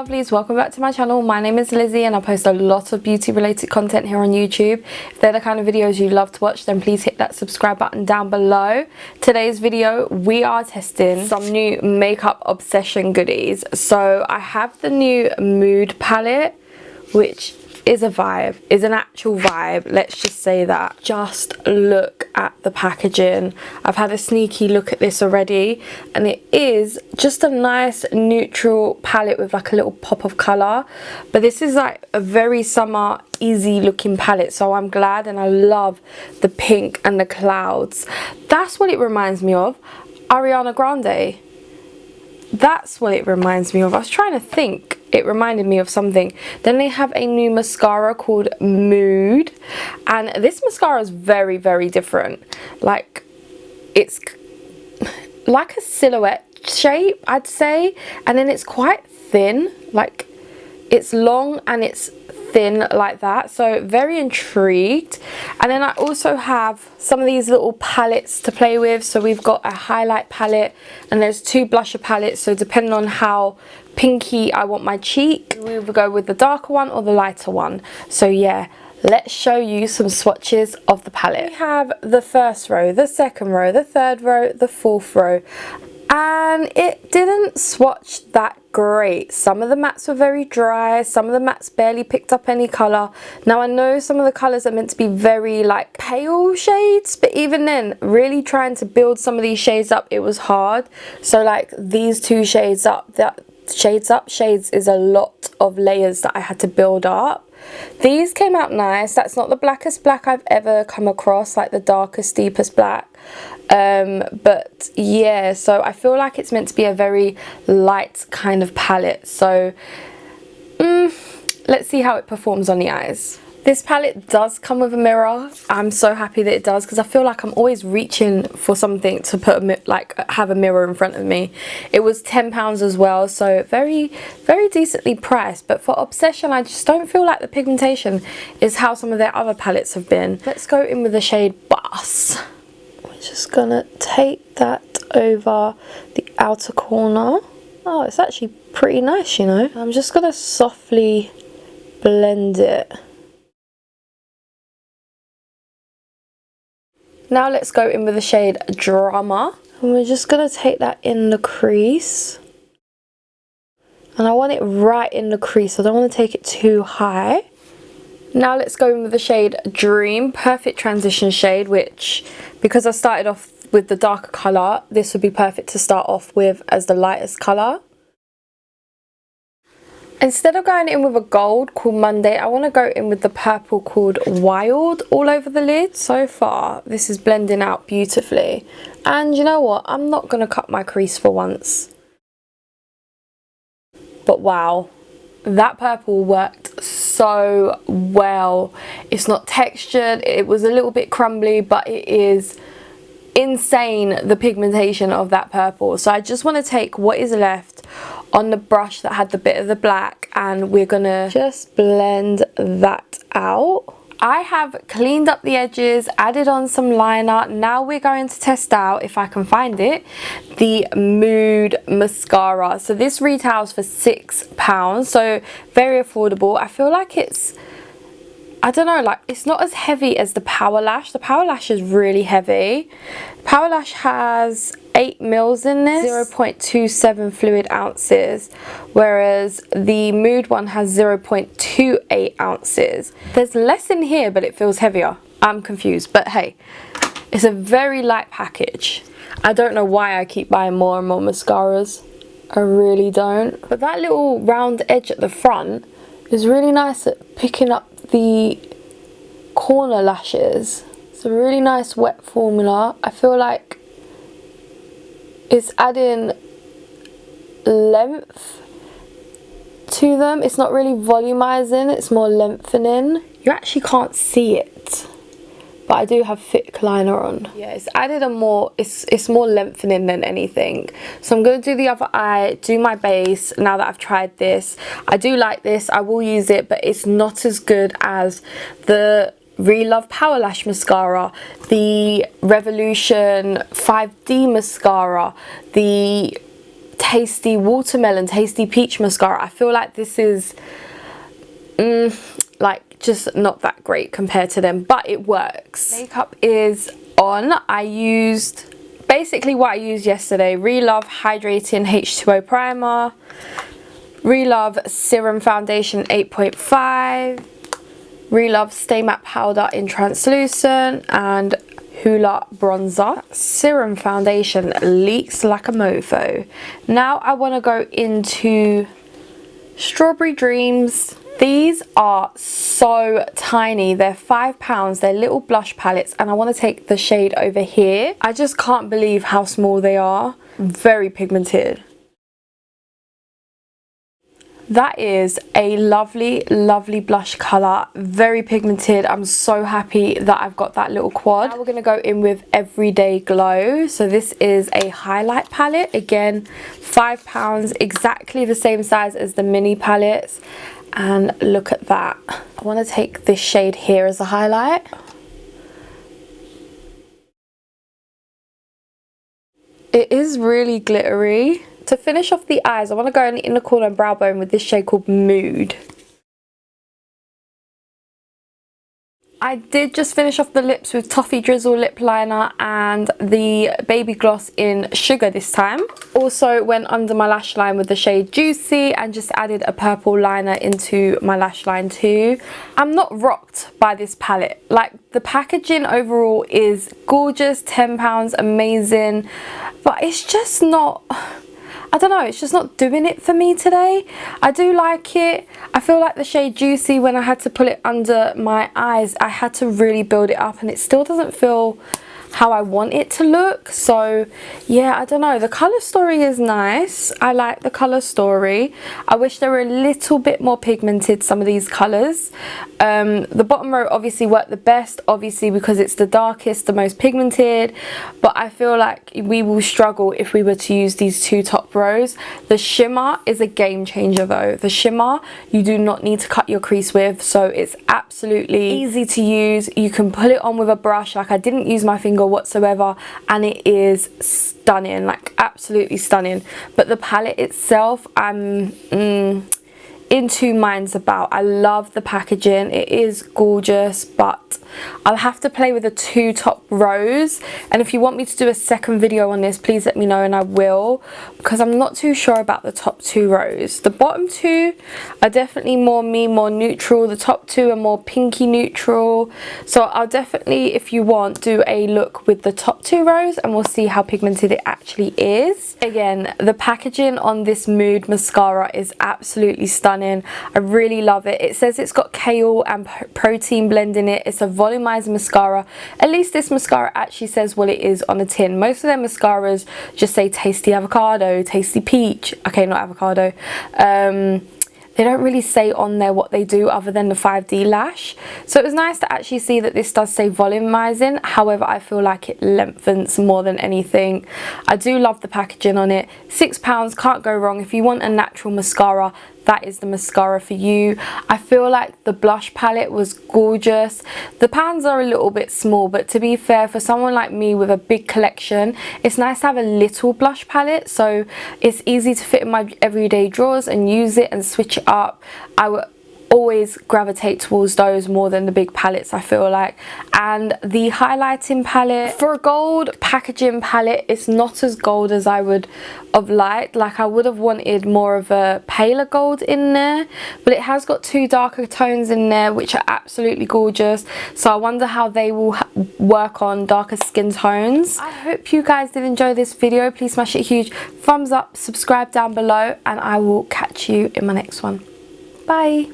lovelies, welcome back to my channel. My name is Lizzie and I post a lot of beauty related content here on YouTube. If they're the kind of videos you love to watch, then please hit that subscribe button down below. Today's video, we are testing some new makeup obsession goodies. So I have the new Mood palette, which is a vibe, is an actual vibe, let's just say that. Just look at the packaging. I've had a sneaky look at this already and it is just a nice neutral palette with like a little pop of colour, but this is like a very summer easy looking palette, so I'm glad. And I love the pink and the clouds. That's what it reminds me of. Ariana Grande, that's what it reminds me of. I was trying to think, it reminded me of something. Then they have a new mascara called Mood, and this mascara is very, very different. Like, it's like a silhouette shape, I'd say, and then it's quite thin. Like, it's long and it's thin like that, so very intrigued. And then I also have some of these little palettes to play with. So we've got a highlight palette and there's two blusher palettes, so depending on how pinky I want my cheek, we will go with the darker one or the lighter one. So yeah, let's show you some swatches of the palette. We have the first row, the second row, the third row, the fourth row, and it didn't swatch that great. Some of the mattes were very dry, some of the mattes barely picked up any colour. Now I know some of the colours are meant to be very like pale shades, but even then, really trying to build some of these shades up, it was hard. So like these two shades up, shades is a lot of layers that I had to build up. These came out nice. That's not the blackest black I've ever come across, like the darkest, deepest black. But yeah, so I feel like it's meant to be a very light kind of palette. So let's see how it performs on the eyes. This palette does come with a mirror. I'm so happy that it does, because I feel like I'm always reaching for something to put have a mirror in front of me. It was £10 as well, so very, very decently priced. But for Obsession, I just don't feel like the pigmentation is how some of their other palettes have been. Let's go in with the shade Boss. We're just gonna take that over the outer corner. Oh, it's actually pretty nice, you know. I'm just gonna softly blend it. Now let's go in with the shade Drama, and we're just going to take that in the crease, and I want it right in the crease. I don't want to take it too high. Now let's go in with the shade Dream, perfect transition shade, which, because I started off with the darker colour, this would be perfect to start off with as the lightest colour. Instead of going in with a gold called Monday, I want to go in with the purple called Wild all over the lid. So far, this is blending out beautifully. And you know what? I'm not going to cut my crease for once. But wow, that purple worked so well. It's not textured. It was a little bit crumbly, but it is insane, the pigmentation of that purple. So I just want to take what is left on the brush that had the bit of the black, and we're gonna just blend that out. I have cleaned up the edges, added on some liner. Now we're going to test out, if I can find it, the Mood mascara. So this retails for £6, so very affordable. I feel like it's, I don't know, like it's not as heavy as the Power Lash. The Power Lash is really heavy. Power Lash has 8 mils in this, 0.27 fluid ounces, whereas the Mood one has 0.28 ounces. There's less in here, but it feels heavier. I'm confused, but hey, it's a very light package. I don't know why I keep buying more and more mascaras. I really don't. But that little round edge at the front is really nice at picking up the corner lashes. It's a really nice wet formula. I feel like it's adding length to them. It's not really volumizing, it's more lengthening. You actually can't see it, but I do have thick liner on. Yeah, it's added a more, it's more lengthening than anything. So I'm going to do the other eye, do my base now that I've tried this. I do like this, I will use it, but it's not as good as the Real Love Power Lash mascara, the Revolution 5D mascara, the Tasty Watermelon, Tasty Peach mascara. I feel like this is like just not that great compared to them, but it works. Makeup is on. I used basically what I used yesterday. Relove Hydrating H2O Primer, Relove Serum Foundation 8.5, Relove Stay Matte Powder in Translucent, and Hoola Bronzer. Serum Foundation leaks like a mofo. Now I want to go into Strawberry Dreams. These are so tiny. They're £5. They're little blush palettes, and I want to take the shade over here. I just can't believe how small they are. Very pigmented. That is a lovely, lovely blush colour. Very pigmented. I'm so happy that I've got that little quad. Now we're going to go in with Everyday Glow. So this is a highlight palette. Again, £5. Exactly the same size as the mini palettes. And look at that. I want to take this shade here as a highlight. It is really glittery. To finish off the eyes, I want to go in the inner corner and brow bone with this shade called Mood. I did just finish off the lips with Toffee Drizzle lip liner and the baby gloss in Sugar this time. Also went under my lash line with the shade Juicy and just added a purple liner into my lash line too. I'm not rocked by this palette. Like, the packaging overall is gorgeous, £10, amazing, but it's just not... I don't know, it's just not doing it for me today. I do like it. I feel like the shade Juicy, when I had to put it under my eyes, I had to really build it up and it still doesn't feel how I want it to look. So yeah, I don't know, the color story is nice. I like the color story. I wish they were a little bit more pigmented, some of these colors. The bottom row obviously worked the best, obviously because it's the darkest, the most pigmented, but I feel like we will struggle if we were to use these two top rows. The shimmer is a game changer though. The shimmer you do not need to cut your crease with, so it's absolutely easy to use. You can pull it on with a brush. Like, I didn't use my finger whatsoever and it is stunning, like absolutely stunning. But the palette itself, I'm in two minds about. I love the packaging, it is gorgeous, but I'll have to play with the two top rows, and if you want me to do a second video on this, please let me know and I will, because I'm not too sure about the top two rows. The bottom two are definitely more neutral. The top two are more pinky neutral, so I'll definitely, if you want, do a look with the top two rows and we'll see how pigmented it actually is. Again, the packaging on this Mood mascara is absolutely stunning. I really love it. It says it's got kale and protein blend in it. It's a volumized mascara. At least this mascara actually says what it is on a tin. Most of their mascaras just say Tasty Avocado, Tasty Peach. Okay, not avocado. They don't really say on there what they do other than the 5D lash. So it was nice to actually see that this does say volumizing. However, I feel like it lengthens more than anything. I do love the packaging on it. £6, can't go wrong. If you want a natural mascara, that is the mascara for you. I feel like the blush palette was gorgeous. The pans are a little bit small, but to be fair, for someone like me with a big collection, it's nice to have a little blush palette, so it's easy to fit in my everyday drawers and use it and switch it up. I would always gravitate towards those more than the big palettes, I feel like. And the highlighting palette, for a gold packaging palette, it's not as gold as I would have liked. Like, I would have wanted more of a paler gold in there, but it has got two darker tones in there which are absolutely gorgeous, so I wonder how they will work on darker skin tones. I hope you guys did enjoy this video. Please smash it a huge thumbs up, subscribe down below, and I will catch you in my next one. Bye.